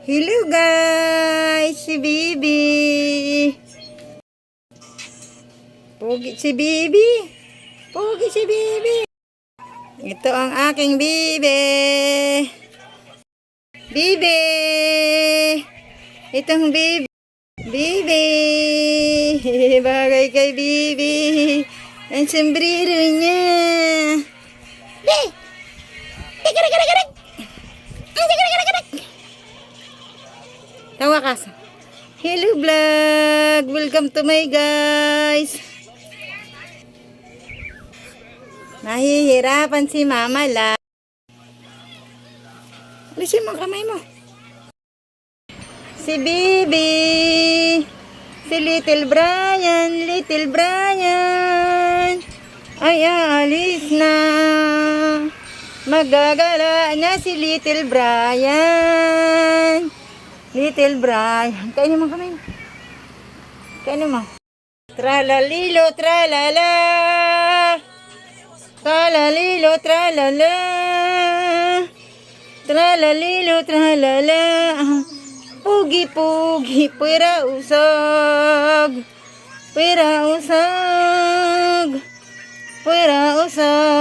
Hello guys, si Bibi. Pogi si Bibi. Pogi si Bibi. Ito ang aking Bibi. Bibi. Itong Bibi. Bibi. Bagay kay Bibi. Ang sombrero niya. Bibi. Tigarak-garak-garak. Tigarak-garak-garak. Tawa ka. Hello vlog. Welcome to my guys. Nahihirapan si Mama la. Alisin mo kamay mo. Si Bibi. Si Little Brian. Little Brian. Ay, alis na. Magagala na si Little Brian. Little Brian. Kainin mo kamay mo. Kainin mo. Tralalilo, tralala. Tralalilo, tralala. Tralalilo, tralala. Pugi-pugi, pwera usog. Pwera usog. Pwera usog.